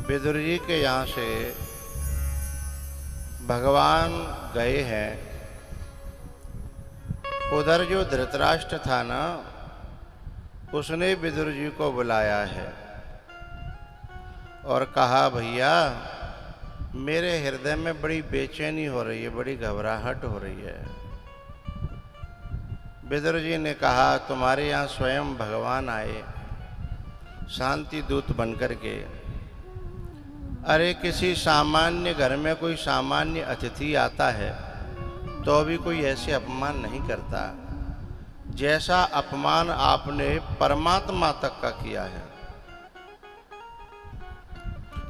विदुर जी के यहाँ से भगवान गए हैं। उधर जो धृतराष्ट्र था ना, उसने विदुर जी को बुलाया है और कहा, भैया मेरे हृदय में बड़ी बेचैनी हो रही है, बड़ी घबराहट हो रही है। विदुर जी ने कहा, तुम्हारे यहाँ स्वयं भगवान आए शांति दूत बनकर के। अरे किसी सामान्य घर में कोई सामान्य अतिथि आता है तो भी कोई ऐसे अपमान नहीं करता जैसा अपमान आपने परमात्मा तक का किया है।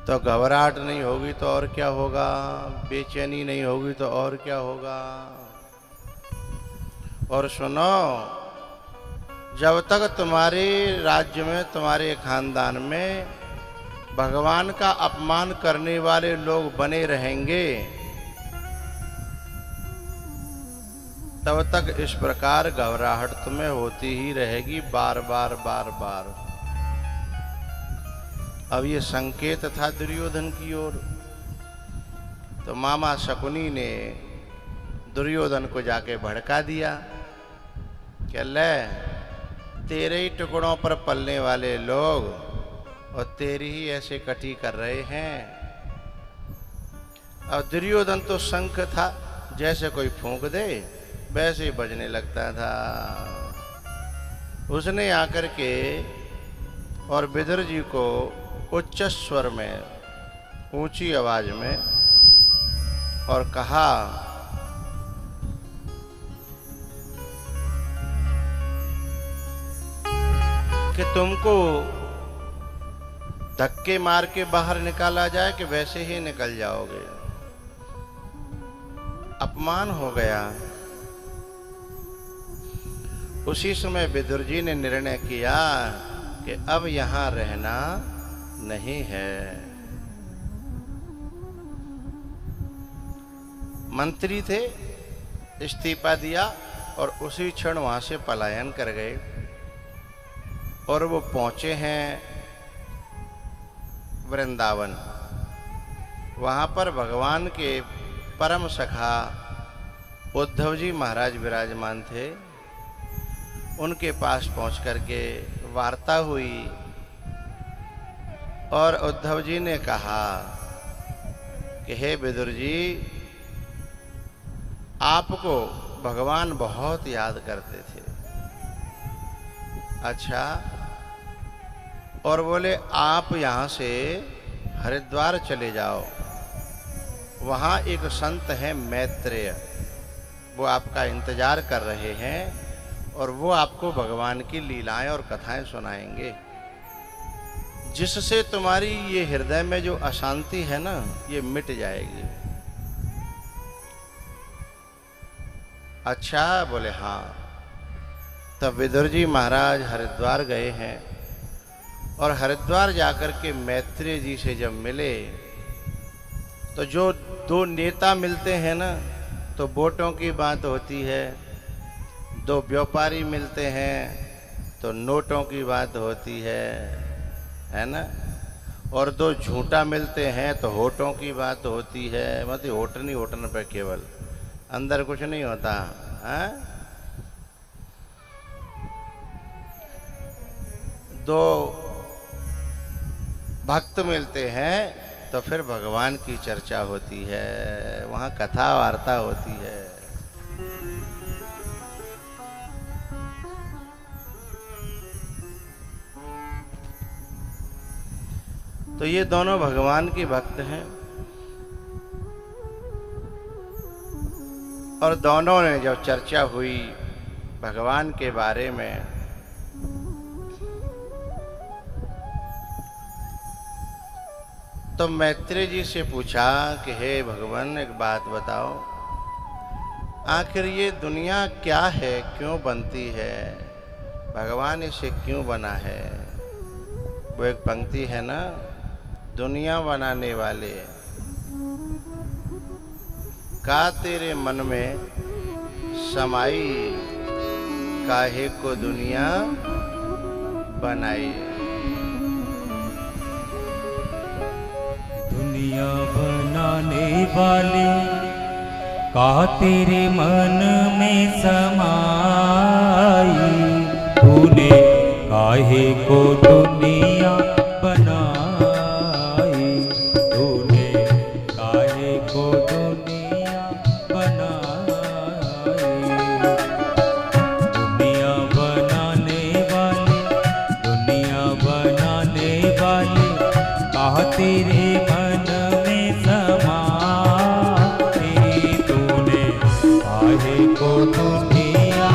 तो घबराहट नहीं होगी तो और क्या होगा, बेचैनी नहीं होगी तो और क्या होगा। और सुनो, जब तक तुम्हारे राज्य में, तुम्हारे खानदान में भगवान का अपमान करने वाले लोग बने रहेंगे, तब तक इस प्रकार घबराहट तुम्हें होती ही रहेगी, बार बार बार बार। अब ये संकेत था दुर्योधन की ओर। तो मामा शकुनी ने दुर्योधन को जाके भड़का दिया कि ले, तेरे ही टुकड़ों पर पलने वाले लोग और तेरी ही ऐसे कटी कर रहे हैं। अब दुर्योधन तो शंख था, जैसे कोई फूंक दे वैसे ही बजने लगता था। उसने आकर के और विदुर जी को उच्च स्वर में, ऊंची आवाज में और कहा कि तुमको धक्के मार के बाहर निकाला जाए कि वैसे ही निकल जाओगे। अपमान हो गया। उसी समय विदुर जी ने निर्णय किया कि अब यहां रहना नहीं है। मंत्री थे, इस्तीफा दिया और उसी क्षण वहां से पलायन कर गए। और वो पहुंचे हैं वृंदावन। वहां पर भगवान के परम सखा उद्धव जी महाराज विराजमान थे। उनके पास पहुंच करके वार्ता हुई और उद्धव जी ने कहा कि हे विदुर जी, आपको भगवान बहुत याद करते थे। अच्छा, और बोले आप यहाँ से हरिद्वार चले जाओ, वहाँ एक संत हैं मैत्रेय, वो आपका इंतजार कर रहे हैं और वो आपको भगवान की लीलाएं और कथाएं सुनाएंगे, जिससे तुम्हारी ये हृदय में जो अशांति है ना, ये मिट जाएगी। अच्छा, बोले हाँ। तब विदुर जी महाराज हरिद्वार गए हैं और हरिद्वार जाकर के मैत्रेय जी से जब मिले तो जो दो नेता मिलते हैं ना, तो वोटों की बात होती है, दो व्यापारी मिलते हैं तो नोटों की बात होती है ना, और दो झूठा मिलते हैं तो होठों की बात होती है। मतलब होटनी होटन पे केवल, अंदर कुछ नहीं होता है। दो भक्त मिलते हैं तो फिर भगवान की चर्चा होती है, वहाँ कथा वार्ता होती है। तो ये दोनों भगवान के भक्त हैं और दोनों ने जब चर्चा हुई भगवान के बारे में, तो मैत्रेय जी से पूछा कि हे भगवान, एक बात बताओ, आखिर ये दुनिया क्या है, क्यों बनती है, भगवान इसे क्यों बना है। वो एक पंक्ति है ना, दुनिया बनाने वाले का तेरे मन में समाई, काहे को दुनिया बनाई। दुनिया बनाने वाले कहा तेरे मन में समाई, तूने काहे को दुनिया बनाई, तूने काहे को दुनिया बनाई। दुनिया बनाने वाले कहा तेरे मन में समाई, तूने काहे को दुनिया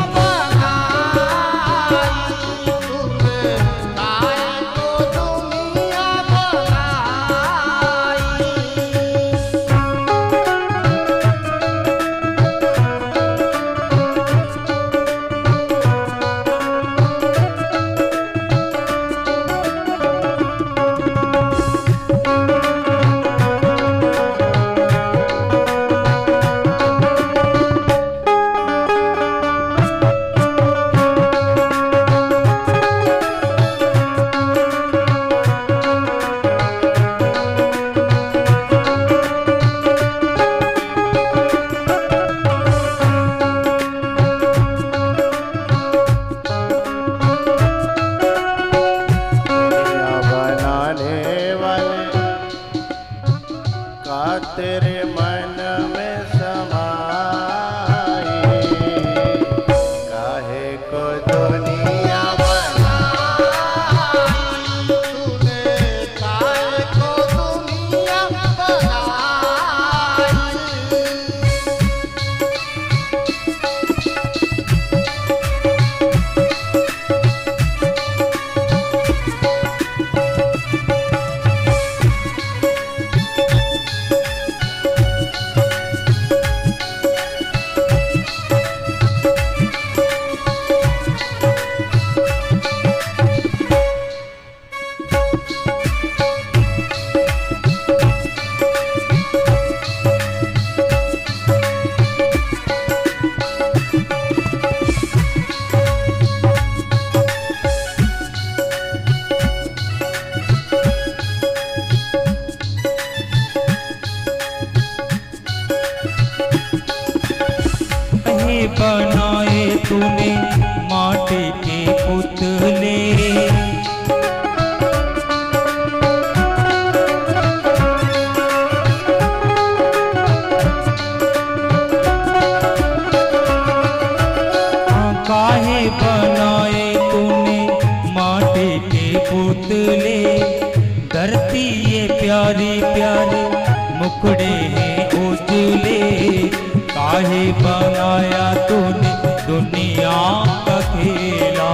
तेरे मन में समाई, काहे को दुनिया बनाई, तूने काहे को दुनिया बनाई। बनाए तूने माटी के पुतले, काहे बनाए तूने माटी के पुतले, धरती ये प्यारी प्यारी मुखड़े हैं उजले, काहे बनाया तूने दुनिया का खेला,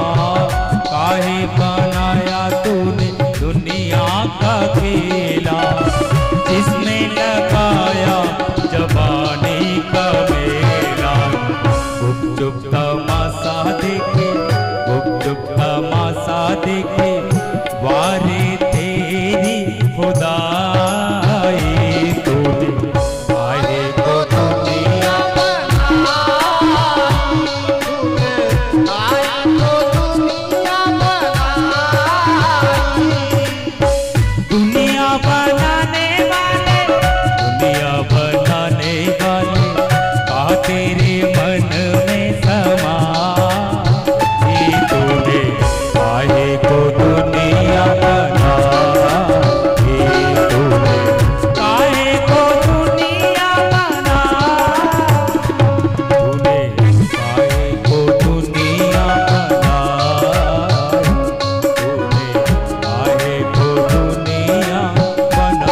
काहे बनाया तूने दुनिया का खेला, जिसमें लगाया जवानी का मेला। गुपचुप तमाशा देखे, गुपचुप तमाशा देखे, वारे तेरी खुदाई, तूने काहे को दुनिया बनाने वाले कहा तेरे मन में समाई, तूने काहे को दुनिया बनाई, तूने काहे को दुनिया बनाई, तूने काहे को दुनिया बनाई, तूने काहे को दुनिया बनाई।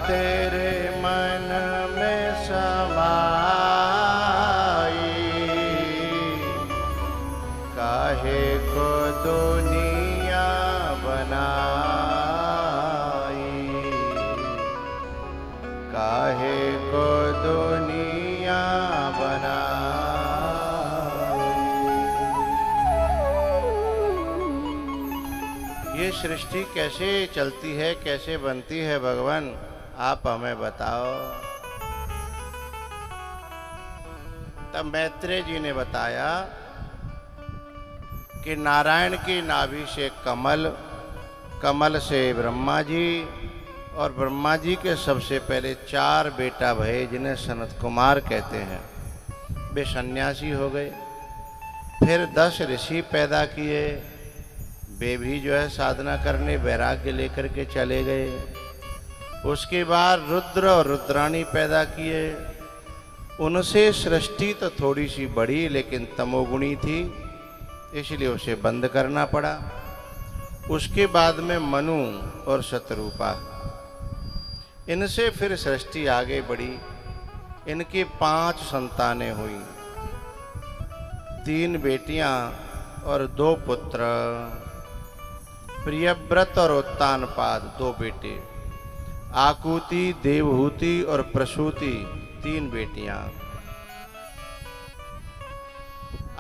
तेरे मन में समाई, काहे को दुनिया बनाई, काहे को दुनिया बनाई। ये सृष्टि कैसे चलती है, कैसे बनती है भगवान, आप हमें बताओ। तब मैत्रेय जी ने बताया कि नारायण की नाभि से कमल, कमल से ब्रह्मा जी, और ब्रह्मा जी के सबसे पहले 4 बेटा भये जिन्हें सनत कुमार कहते हैं, वे सन्यासी हो गए। फिर 10 ऋषि पैदा किए, वे भी जो है साधना करने वैराग्य लेकर के चले गए। उसके बाद रुद्र और रुद्राणी पैदा किए, उनसे सृष्टि तो थोड़ी सी बड़ी लेकिन तमोगुणी थी, इसलिए उसे बंद करना पड़ा। उसके बाद में मनु और शतरूपा, इनसे फिर सृष्टि आगे बढ़ी। इनकी 5 संतानें हुई, 3 बेटियां और 2 पुत्र, प्रियव्रत और उत्तानपाद 2 बेटे, आकुति, देवहूति और प्रसूति 3 बेटियां।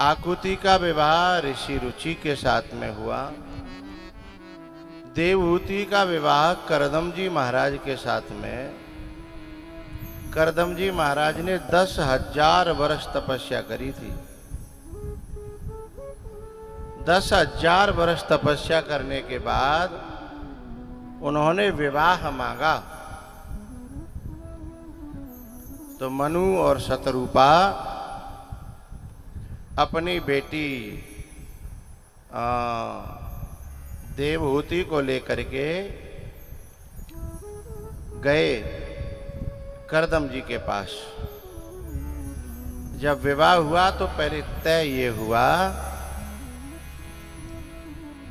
आकुति का विवाह ऋषि रुचि के साथ में हुआ। देवहूति का विवाह करदम जी महाराज के साथ में। करदम जी महाराज ने 10,000 वर्ष तपस्या करी थी। 10,000 वर्ष तपस्या करने के बाद उन्होंने विवाह मांगा, तो मनु और शतरूपा अपनी बेटी देवहूति को लेकर के गए करदम जी के पास। जब विवाह हुआ तो पहले तय ये हुआ,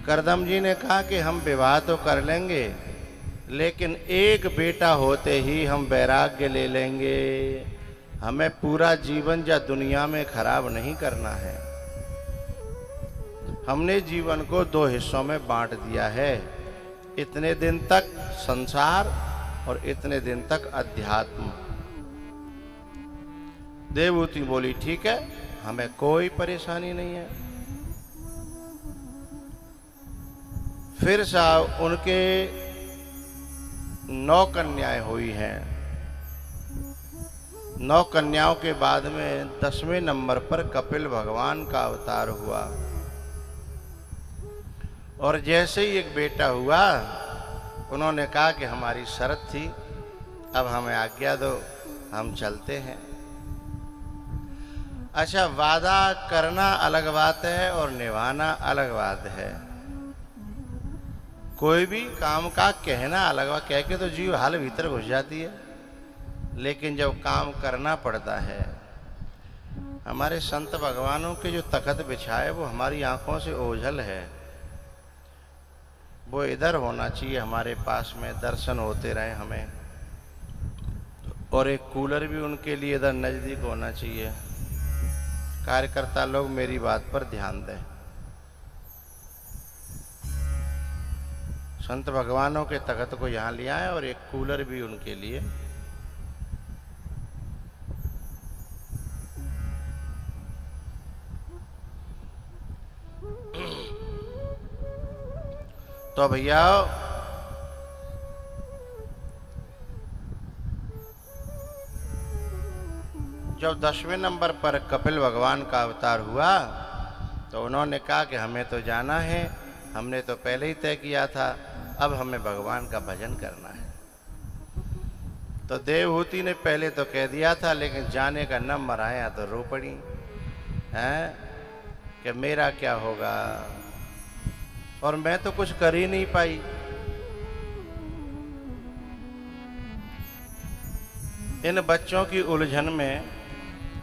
करदम जी ने कहा कि हम विवाह तो कर लेंगे, लेकिन एक बेटा होते ही हम वैराग्य ले लेंगे, हमें पूरा जीवन या दुनिया में खराब नहीं करना है। हमने जीवन को 2 हिस्सों में बांट दिया है, इतने दिन तक संसार और इतने दिन तक अध्यात्म। देवहूति बोली ठीक है, हमें कोई परेशानी नहीं है। फिर साहब उनके 9 कन्याएं हुई हैं। 9 कन्याओं के बाद में 10वें नंबर पर कपिल भगवान का अवतार हुआ। और जैसे ही एक बेटा हुआ, उन्होंने कहा कि हमारी शर्त थी, अब हमें आज्ञा दो, हम चलते हैं। अच्छा, वादा करना अलग बात है और निभाना अलग बात है। कोई भी काम का कहना अलग बात, कह के तो जीव हाल भीतर घुस जाती है, लेकिन जब काम करना पड़ता है। हमारे संत भगवानों के जो तखत बिछाए वो हमारी आंखों से ओझल है, वो इधर होना चाहिए हमारे पास में, दर्शन होते रहे हमें। और एक कूलर भी उनके लिए इधर नज़दीक होना चाहिए। कार्यकर्ता लोग मेरी बात पर ध्यान दें। संत भगवानों के तखत को यहाँ ले आए और एक कूलर भी उनके लिए। तो भैया जब 10वें नंबर पर कपिल भगवान का अवतार हुआ तो उन्होंने कहा कि हमें तो जाना है, हमने तो पहले ही तय किया था, अब हमें भगवान का भजन करना है। तो देवहूति ने पहले तो कह दिया था, लेकिन जाने का नंबर आया तो रो पड़ी हैं कि मेरा क्या होगा, और मैं तो कुछ कर ही नहीं पाई। इन बच्चों की उलझन में,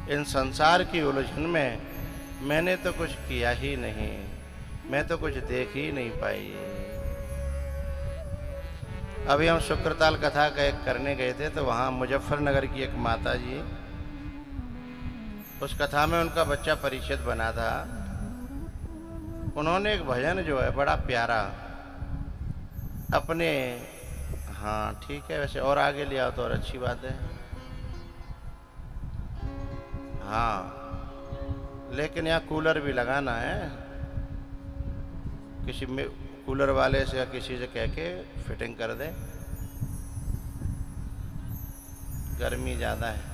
इन संसार की उलझन में मैंने तो कुछ किया ही नहीं, मैं तो कुछ देख ही नहीं पाई। अभी हम शुक्रताल कथा करने गए थे, तो वहाँ मुजफ्फरनगर की एक माता जी, उस कथा में उनका बच्चा परीक्षित बना था। उन्होंने एक भजन जो है बड़ा प्यारा अपने, हाँ ठीक है, वैसे और आगे ले आओ तो और अच्छी बात है। हाँ, लेकिन यहाँ कूलर भी लगाना है, किसी में कूलर वाले से या किसी से कह के फिटिंग कर दे, गर्मी ज़्यादा है।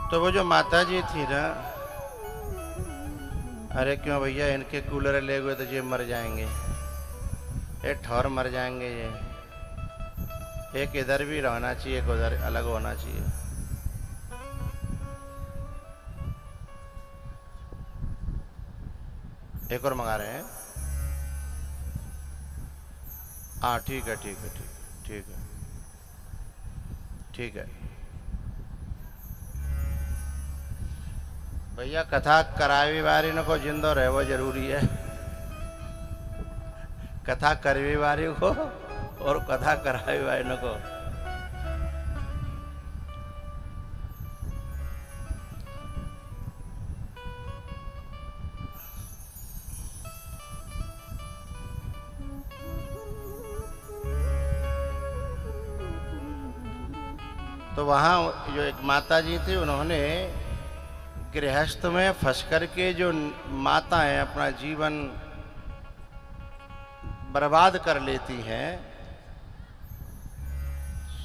तो वो जो माता जी थी ना, अरे क्यों भैया, इनके कूलर ले गए तो ये मर जाएंगे, ये ठौर मर जाएंगे, ये एक इधर भी रहना चाहिए, एक उधर अलग होना चाहिए। एक और मंगा रहे हैं। हाँ ठीक है, ठीक है, ठीक ठीक है, ठीक है भैया। कथा करावी वारी न को जिंदो रहवो जरूरी है। कथा करवी वारी को और कथा करावी वारी न को। तो वहाँ जो एक माता जी थी, उन्होंने गृहस्थ में फंस करके जो माताएं अपना जीवन बर्बाद कर लेती हैं।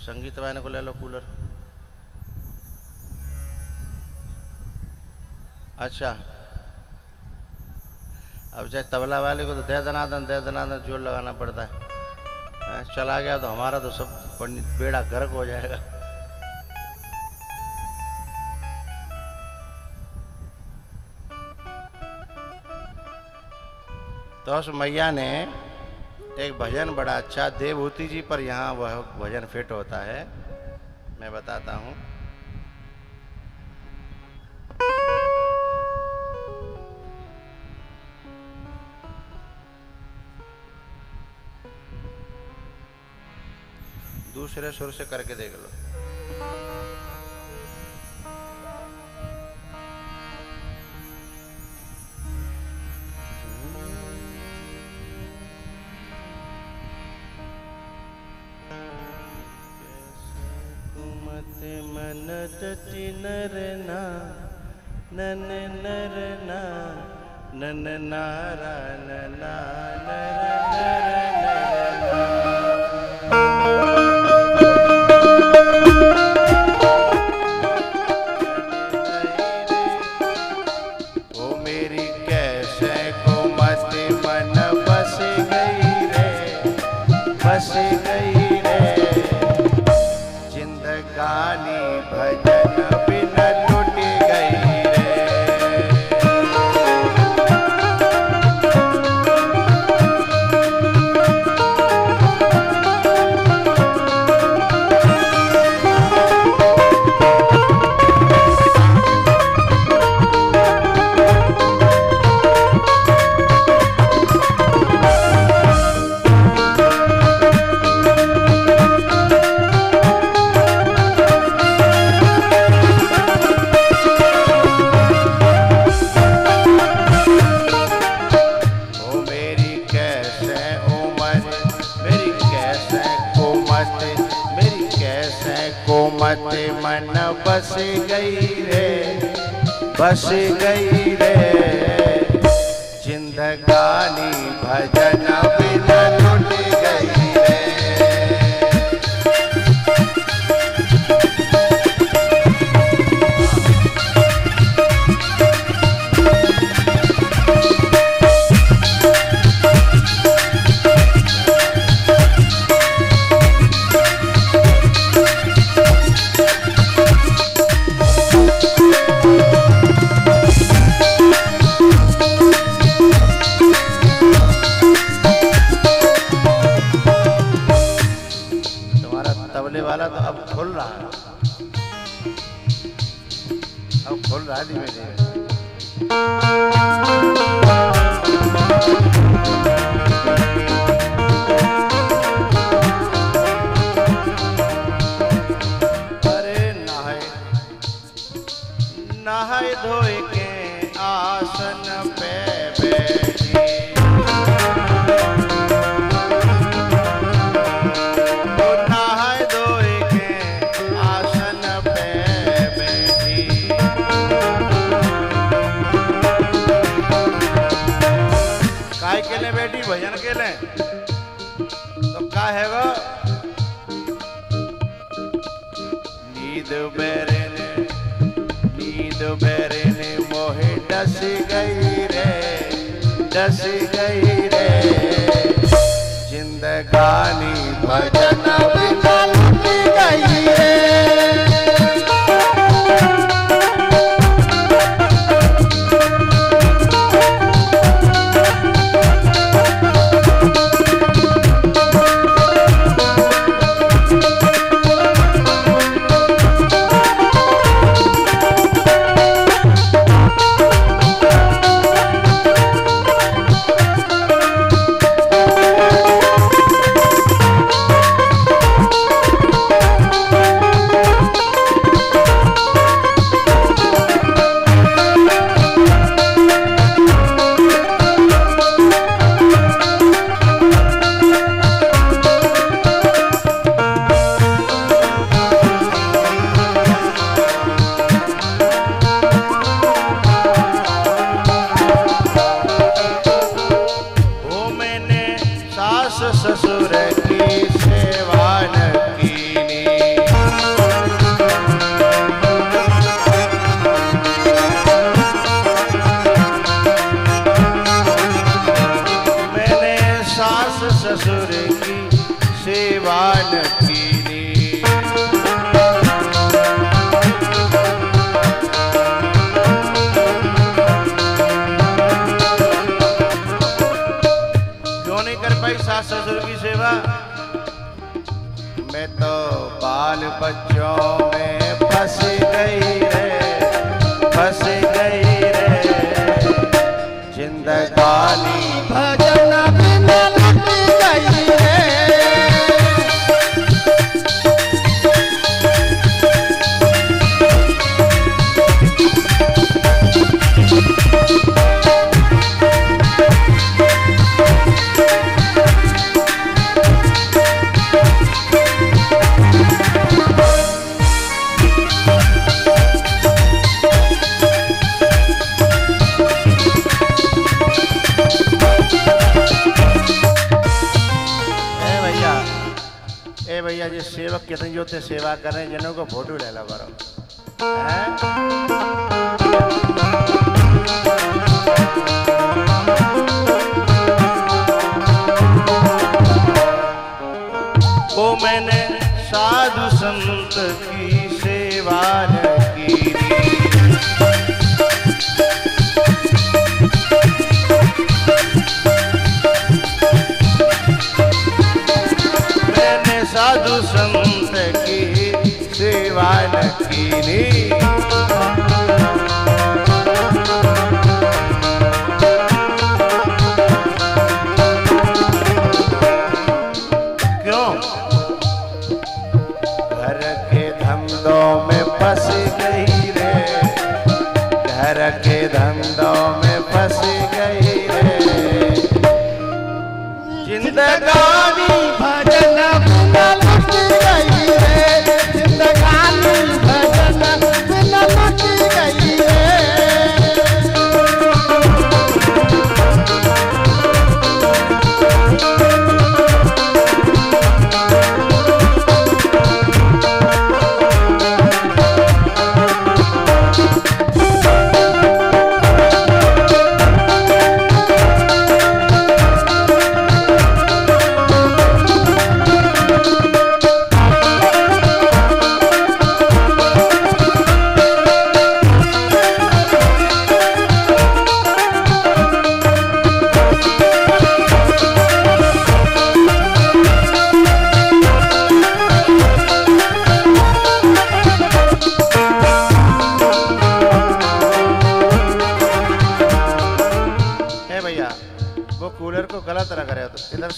संगीत वाले को ले लो कूलर। अच्छा, अब चाहे तबला वाले को तो दे दनादन जोर लगाना पड़ता है। चला गया तो हमारा तो सब बेड़ा गर्क हो जाएगा। तो उस मैया ने एक भजन बड़ा अच्छा, देवहूति जी पर यहाँ वह भजन फिट होता है, मैं बताता हूँ। दूसरे सुर से करके देख लो। मनदति नरना नन नरना नन नारा नना नर ओ मेरी कैसे को मत मन बस गई रे, बस गई रे। जिंदगानी भजन बिना लुट गई रे। मन बस गई रे, बस गई रे। जिंदगानी भजन बिना लुट गई रे। अब खोल रहा धीमे धीमे। अरे नहाए धोए के आसन पे बैठी, नहाए धोए के आसन पे बैठी, काय के लिए बैठी? भजन के लिए। तो का है वो? नींद बेरे ने मोहे डस गई रे, जिंदगानी भजन बिना लुट गई रे। ससुर की सेवा न कीनी, मैंने सास ससुर की सेवा न कीनी। क्यों नहीं कर पाई सास ससुर की सेवा? मैं तो बाल बच्चों में फंस गई रे, जिंदगानी भजन बिना लुट गई रे। भैया जी सेवक कितने जो थे सेवा कर रहे हैं, जिन्हों को फोटो ले लो करो। वो मैंने साधु संत की सेवा न की, साधु संत की सेवा न कीनी। क्यों? घर के धंधों में फंस गई रे, घर के धंधों में फंस गई रे, जिंदगानी भजन बिना लुट गई रे, जिंदगानी भजन बिना लुट गई रे।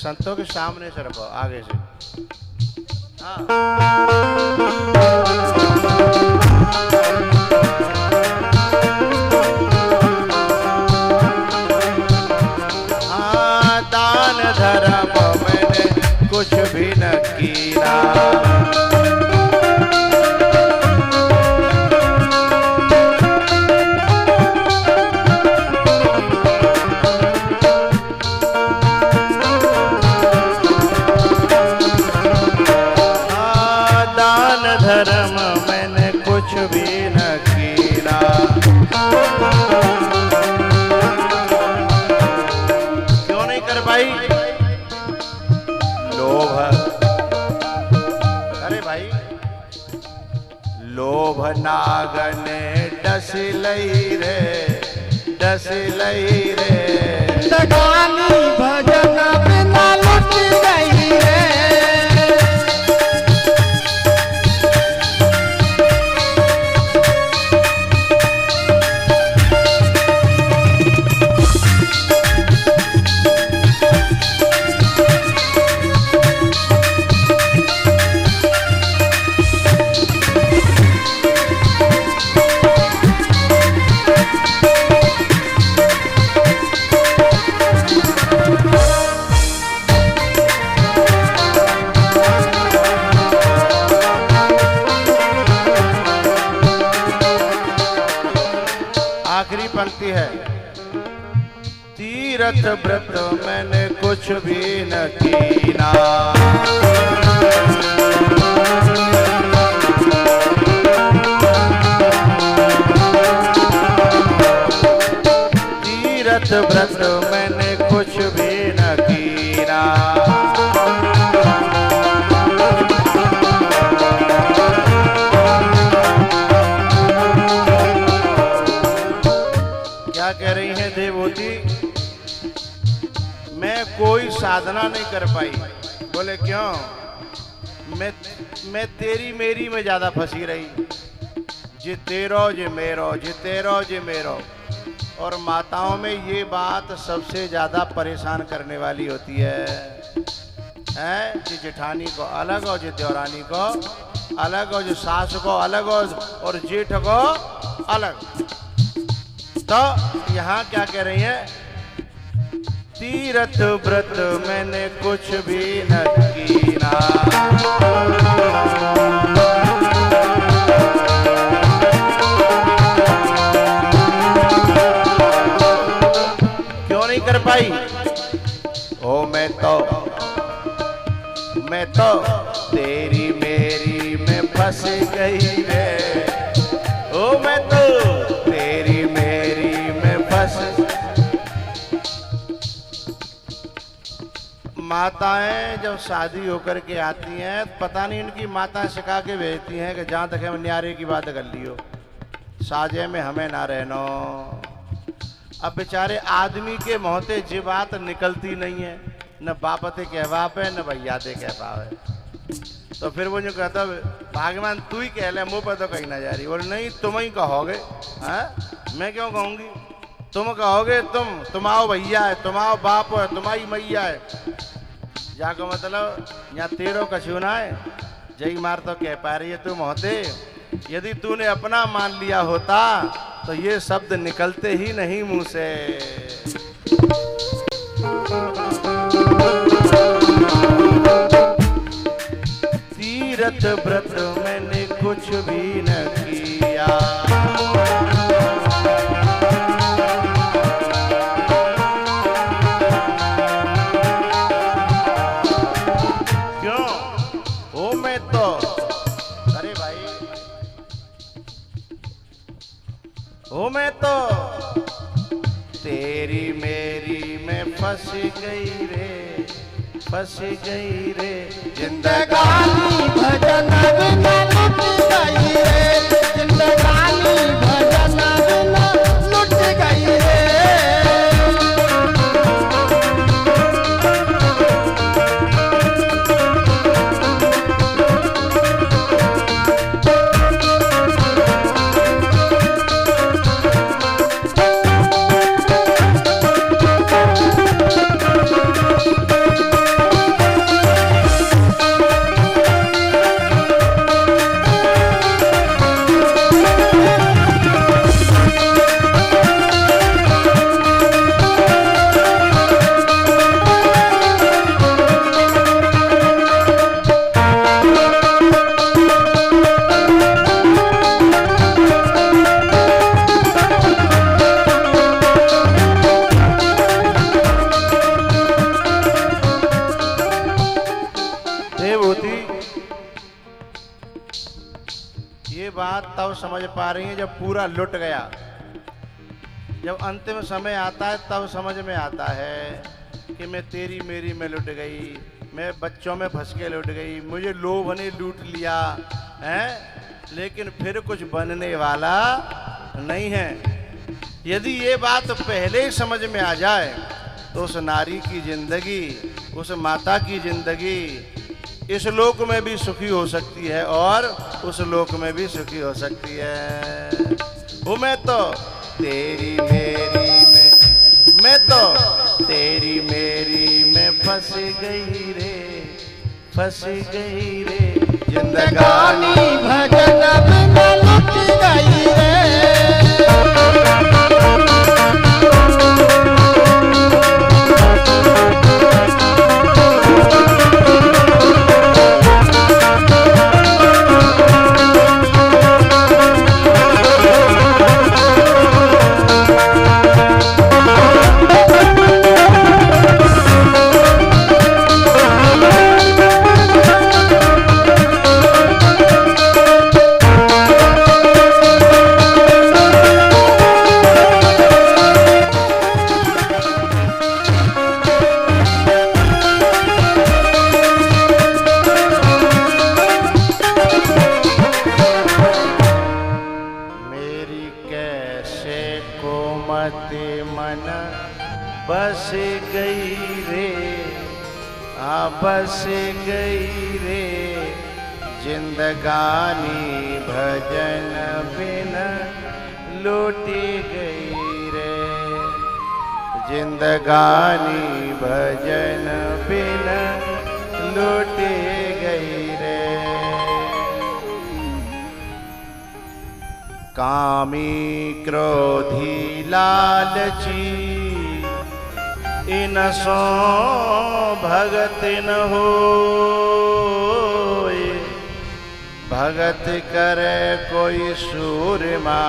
संतों के सामने से रखो, आगे से। हाँ। दान धर्म मैंने कुछ भी न किया, दान धर्म मैंने कुछ भी न किया। क्यों नहीं कर पाई? लोभ। अरे भाई, लोभ नागने डस लई रे, डस लई रे। जिंदगानी भजन बिना लुट गई रे। आखिरी पंक्ति है, तीर्थ व्रत मैंने कुछ भी न कीना। तीर्थ व्रत मैंने कुछ भी न कीना। क्या कह रही हैं देवहूति? मैं कोई साधना नहीं कर पाई। बोले क्यों? मैं तेरी मेरी में ज्यादा फंसी रही। जे तेरो जे मेरो, जे तेरो जे मेरो। और माताओं में ये बात सबसे ज्यादा परेशान करने वाली होती है, कि जेठानी को अलग और जे देवरानी को अलग और जो सास को अलग और जेठ को अलग। तो यहाँ क्या कह रही है? तीर्थ व्रत मैंने कुछ भी न कीना। क्यों नहीं कर पाई? ओ मैं तो तेरी मेरी में फंस गई रे। ओ मैं तो तेरी मेरी में फंस। माताएं जब शादी होकर के आती हैं, पता नहीं इनकी माताएं सिखा के भेजती हैं कि जहाँ तक हम न्यारे की बात कर लियो, साजे में हमें ना रहनो। अब बेचारे आदमी के मोहते जी बात निकलती नहीं है, न बापते कह बाप है न भैयाते कह पावे। तो फिर वो जो कहता भगवान तू ही कह ले, मुँह पर तो कहीं ना जा रही। बोले नहीं, तुम ही कहोगे। हाँ, मैं क्यों कहूँगी? तुम कहोगे, तुम आओ भैया है, तुम आओ बाप है, तुम्हारी मैया है। जाको मतलब यहाँ तेरो कछुना है, जई मार तो कह पा रही है तुम होते। यदि तूने अपना मान लिया होता तो ये शब्द निकलते ही नहीं मुंह से। तीर्थ व्रत मैंने कुछ भी न किया। क्यों? ओ मैं तो, अरे भाई, ओ मैं तो तेरी मेरी में फंस गई रे, फंस गई रे। जिंदगानी भजन बिना लुट गई रे। जिंदगानी भजन बिना लुट गई रे। बात तब समझ पा रही हैं जब पूरा लुट गया। जब अंतिम समय आता है तब समझ में आता है कि मैं तेरी मेरी में लुट गई, मैं बच्चों में फंस के लुट गई, मुझे लोभ ने लूट लिया है, लेकिन फिर कुछ बनने वाला नहीं है। यदि ये बात पहले ही समझ में आ जाए तो उस नारी की जिंदगी, उस माता की जिंदगी इस लोक में भी सुखी हो सकती है और उस लोक में भी सुखी हो सकती है। वो मैं तो तेरी मेरी में, मैं तो तेरी मेरी में फंस गई रे, फंस गई रे, जिंदगानी भजन बिना लुट गई रे। बस गई रे, बस गई रे, जिंदगानी भजन बिन लूटी गई रे, जिंदगानी भजन बिन लूटी गई रे। कामी क्रोधी लालची इन सो भगत न होए, भगत करे कोई सूरमा,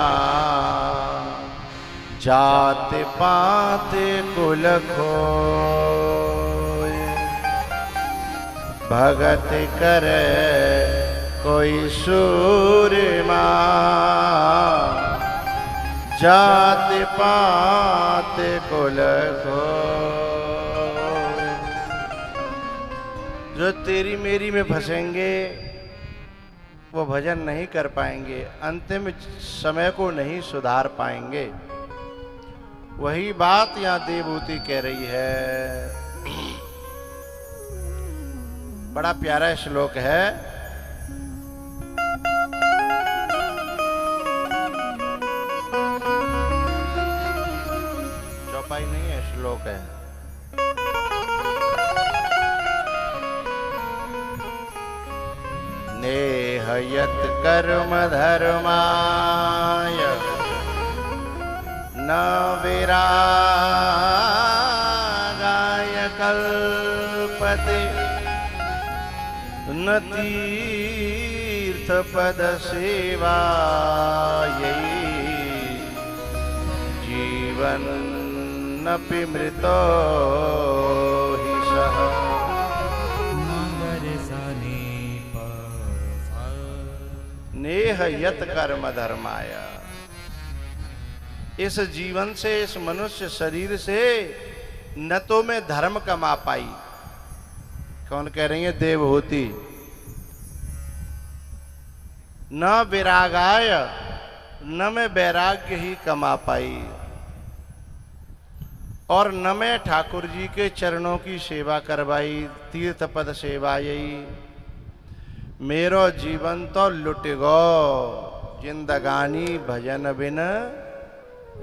जात पात कुल खोए, भगत करे कोई सूरमा, जात पात कुल खोए। जो तेरी मेरी में फंसेंगे वो भजन नहीं कर पाएंगे, अंतिम समय को नहीं सुधार पाएंगे। वही बात यहाँ देवहूति कह रही है। बड़ा प्यारा श्लोक है। चौपाई नहीं है, श्लोक है। नेह यत् कर्म धर्माय न विरागाय कल्पते, न तीर्थ पद सेवायै, जीवन नपि मृतो हि सः। नेह यत कर्म धर्माय, इस जीवन से, इस मनुष्य शरीर से न तो मैं धर्म कमा पाई। कौन कह रही है? देवहूति। न विरागाय, न मैं वैराग्य ही कमा पाई, और न मैं ठाकुर जी के चरणों की सेवा करवाई, तीर्थ पद सेवा यही। मेरो जीवन तो लुट गो, जिंदगानी भजन बिन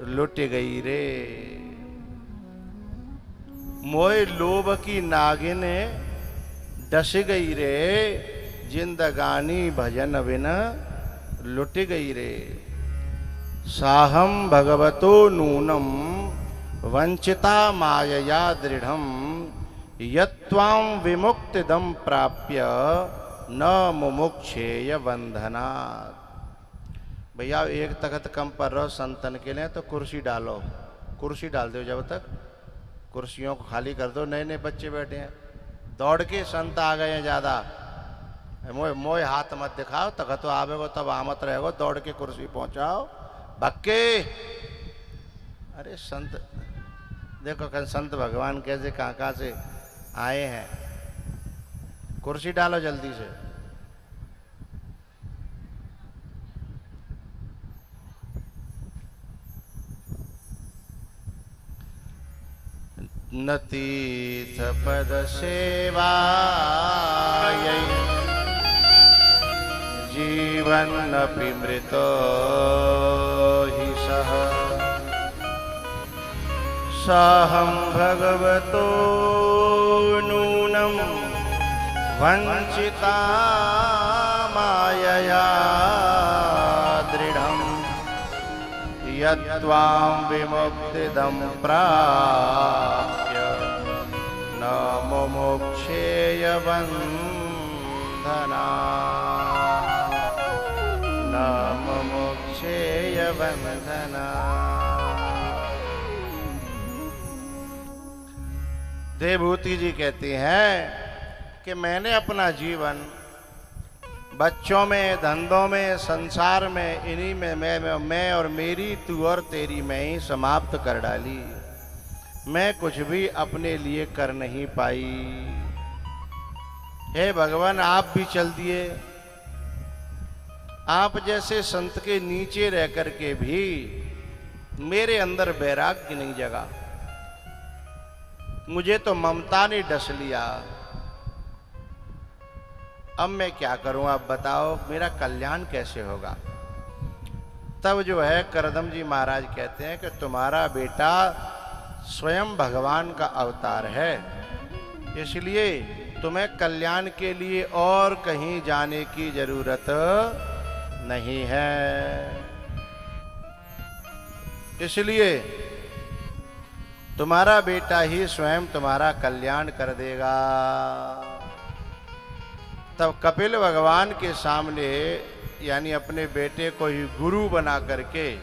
लुट गई रे। मोय लोभ की नागिन डस गई रे, जिंदगानी भजन बिन लुट गई रे। साहम भगवतो नूनम वंचिता मायया दृढ़म, यत्वां विमुक्तिदं प्राप्य न मुमुक्षेय बंधनात्। भैया एक तख्त कम पर रहो संतन के लिए तो कुर्सी डालो, कुर्सी डाल दो। जब तक कुर्सियों को खाली कर दो, नए नए बच्चे बैठे हैं, दौड़ के संत आ गए हैं ज़्यादा, मोय मोय हाथ मत दिखाओ, तक तो आवेगो तब आमत रहेगो, दौड़ के कुर्सी पहुंचाओ भक्के। अरे संत देखो कल संत भगवान कैसे कहाँ से आए हैं। कुर्सी डालो जल्दी से। न तीर्थ पद सेवायै जीवन्नपि मृतो हि सः साहं भगवतो नूनं वञ्चिता मायया दृढम् यत्त्वां विमुक्तिदं प्राप्य न मुमुक्षेय बन्धना न मुमुक्षेय बन्धना। देवभूति जी कहती हैं कि मैंने अपना जीवन बच्चों में, धंधों में, संसार में, इन्हीं में मैं और मेरी, तू और तेरी मैं ही समाप्त कर डाली। मैं कुछ भी अपने लिए कर नहीं पाई। हे भगवान आप भी चल दिए। आप जैसे संत के नीचे रह कर के भी मेरे अंदर वैराग्य नहीं जगा। मुझे तो ममता ने डस लिया। अब मैं क्या करूं, आप बताओ मेरा कल्याण कैसे होगा। तब जो है करदम जी महाराज कहते हैं कि तुम्हारा बेटा स्वयं भगवान का अवतार है, इसलिए तुम्हें कल्याण के लिए और कहीं जाने की जरूरत नहीं है। इसलिए तुम्हारा बेटा ही स्वयं तुम्हारा कल्याण कर देगा। तब कपिल भगवान के सामने यानी अपने बेटे को ही गुरु बना करके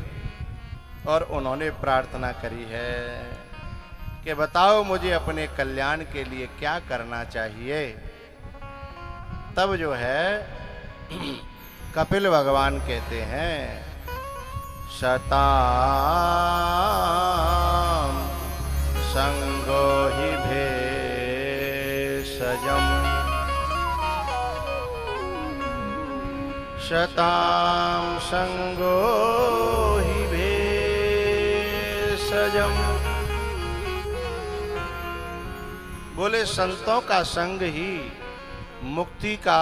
और उन्होंने प्रार्थना करी है कि बताओ मुझे अपने कल्याण के लिए क्या करना चाहिए। तब जो है कपिल भगवान कहते हैं शतां संगो हि भेषजम् शतां संगो हि भेषजम्। बोले संतों का संग ही मुक्ति का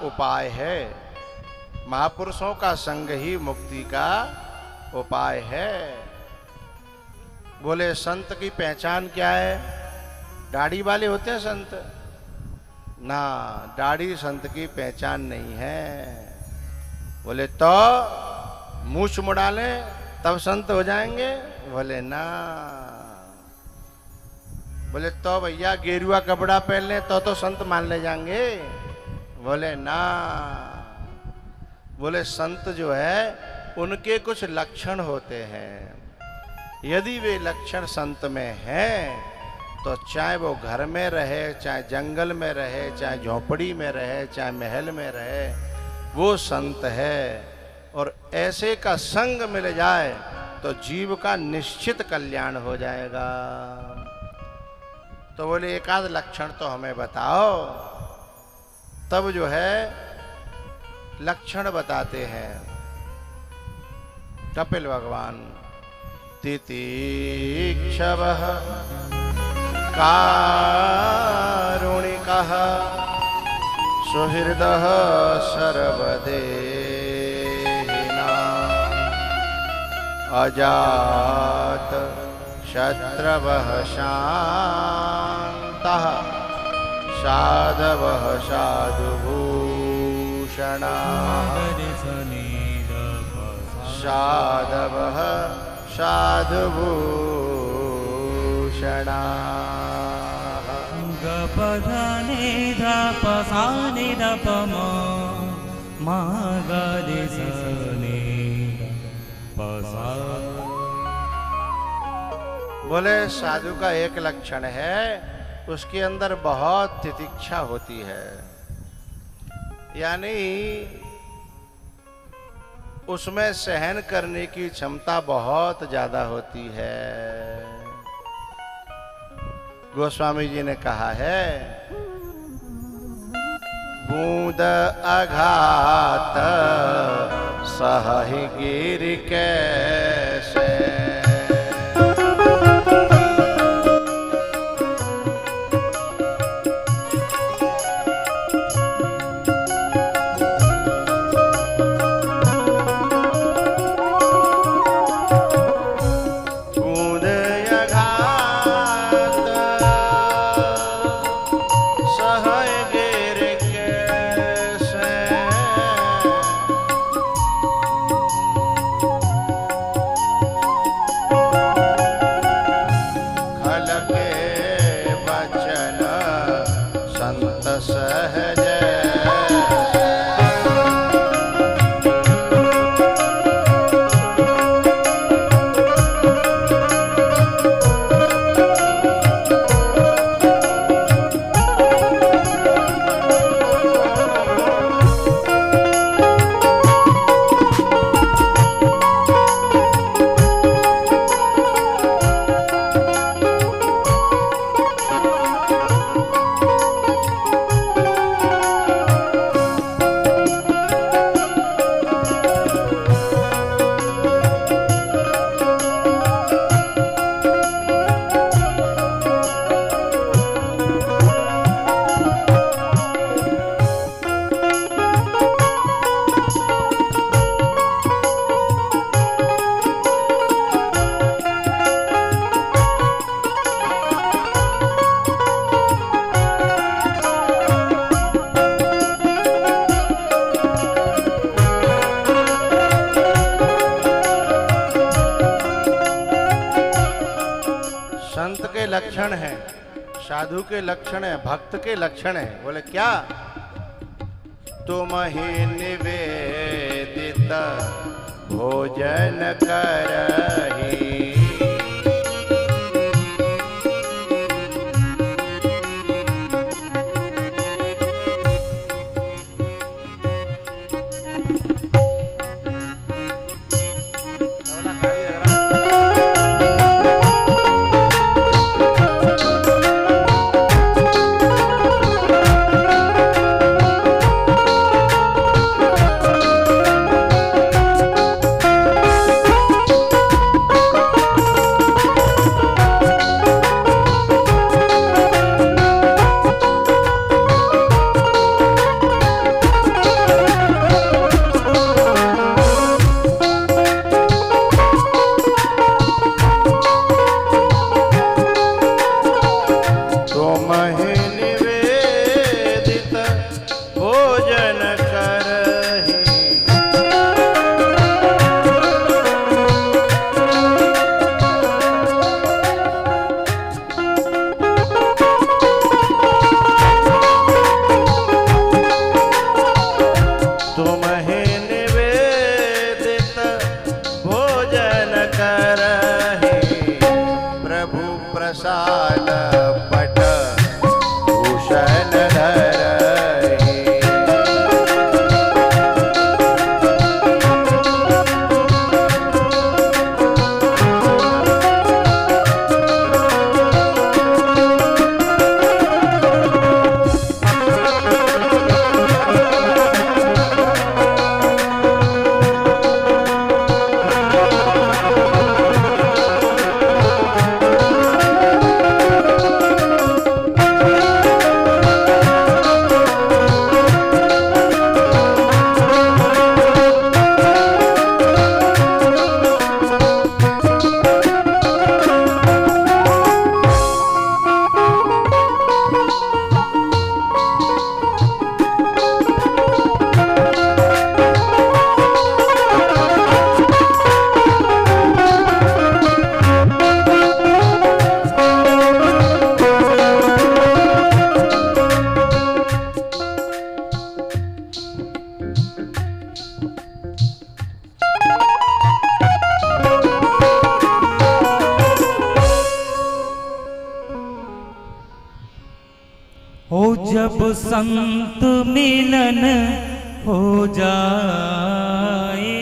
उपाय है, महापुरुषों का संग ही मुक्ति का उपाय है। बोले संत की पहचान क्या है? दाढ़ी वाले होते हैं संत ना, दाढ़ी संत की पहचान नहीं है। बोले तो मूछ मुड़ा लें तब संत हो जाएंगे? बोले ना। बोले तो भैया गेरुआ कपड़ा पहन लें तो संत मान ले जाएंगे? बोले ना। बोले संत जो है उनके कुछ लक्षण होते हैं, यदि वे लक्षण संत में हैं तो चाहे वो घर में रहे, चाहे जंगल में रहे, चाहे झोपड़ी में रहे, चाहे महल में रहे, वो संत है। और ऐसे का संग मिल जाए तो जीव का निश्चित कल्याण हो जाएगा। तो बोले एक आध लक्षण तो हमें बताओ। तब जो है लक्षण बताते हैं कपिल भगवान। तितिक्षवः कारुणिकः सुहृदः सर्वदेहिनां अजात शत्रवः शान्तः साधवः साधुभूषणाः साधवः साधुभूषणाः। गपधने धपसाने धपम मागदिसने पसा। बोले साधु का एक लक्षण है, उसके अंदर बहुत तितिक्षा होती है। यानी उसमें सहन करने की क्षमता बहुत ज्यादा होती है। गोस्वामी जी ने कहा है, बूंद आघात सहि गिर कैसे। लक्षण है, साधु के लक्षण है, भक्त के लक्षण है। बोले क्या? तुम ही निवेदित भोजन करही, संत मिलन हो जाए,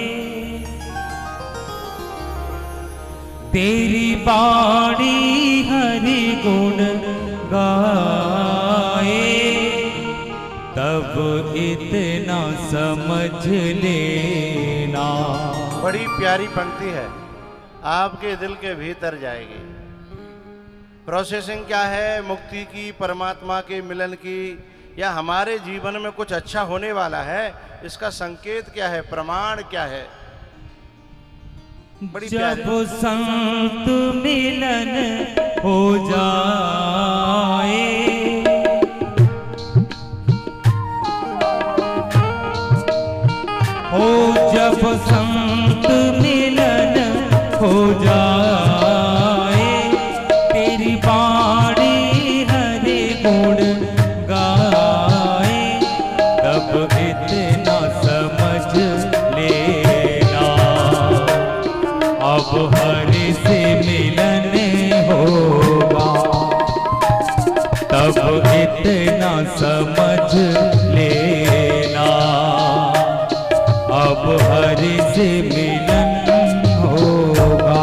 तेरी बाणी हरि गुण गाए, तब इतना समझ लेना। बड़ी प्यारी पंक्ति है, आपके दिल के भीतर जाएगी। प्रोसेसिंग क्या है मुक्ति की, परमात्मा के मिलन की, या हमारे जीवन में कुछ अच्छा होने वाला है, इसका संकेत क्या है, प्रमाण क्या है? बड़ी जब संत मिलन हो जाए, हो जब संत मिलन हो जाए, तेरी बाणी हरि गुण गाए, तब इतना समझ लेना, अब हरि से मिलन होगा, तब इतना समझ लेना, अब हरि से मिलन होगा।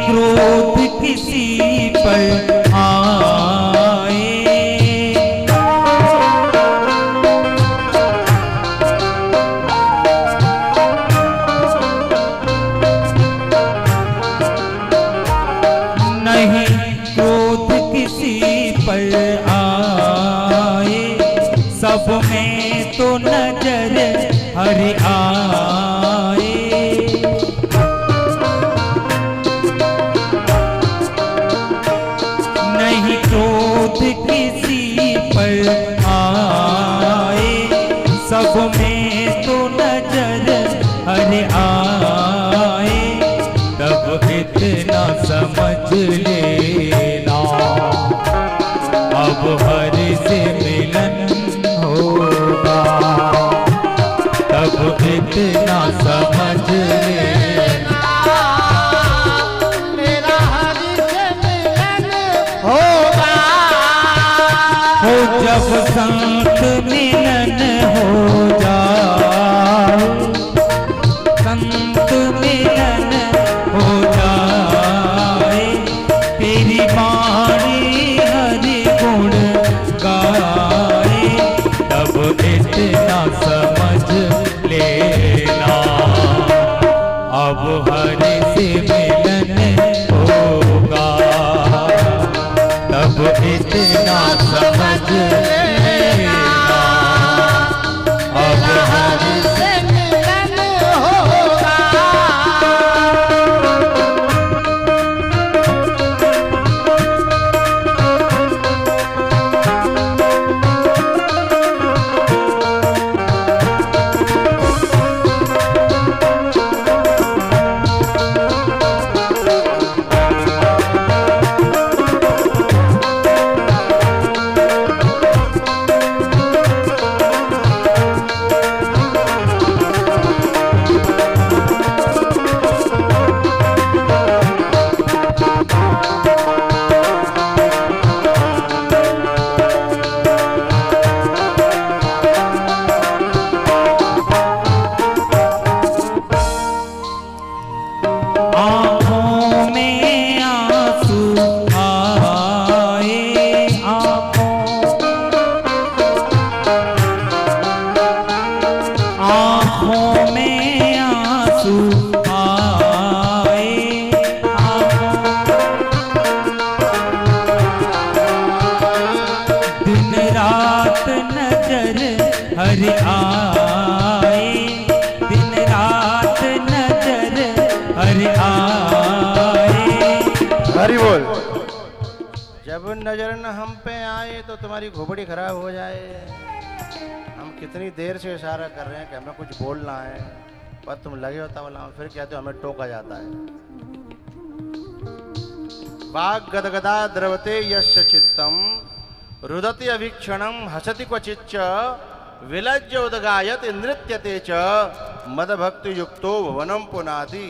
क्रोध किसी पर आए, नहीं क्रोध किसी पर आए, सब में तो नजर हरि आए, नहीं क्रोध किसी पर आए, सब में तो नजर हरि आए, तब इतना समझ लेना, अब हरि से मिलन होगा, तब इतना समझ लेना, मेरा हरि से मिलन होगा। हो जब संत मिलन हो जाए, संत मिलन हो जाए, तेरी बाणी हरि गुण गाए, तब इतना समझ लेना, अब हरि से मिलन होगा, तब इतना समझ लेना, अब हरि से मिलन होगा। हरि आए, दिन रात नजर हरि आए, हरि बोल। जब नजर न हम पे आए तो तुम्हारी घोपड़ी खराब हो जाए। हम कितनी देर से इशारा कर रहे हैं कि हमें कुछ बोलना है, पर तुम लगे होता बोला, फिर कहते हो हमें टोका जाता है। वाग गदगदा द्रवते यस्य चित्तम रुदति अभीक्षणम हसति क्वचिच्च विलज्य उदगायत नृत्यते च मद भक्ति युक्तो भवनम पुनाति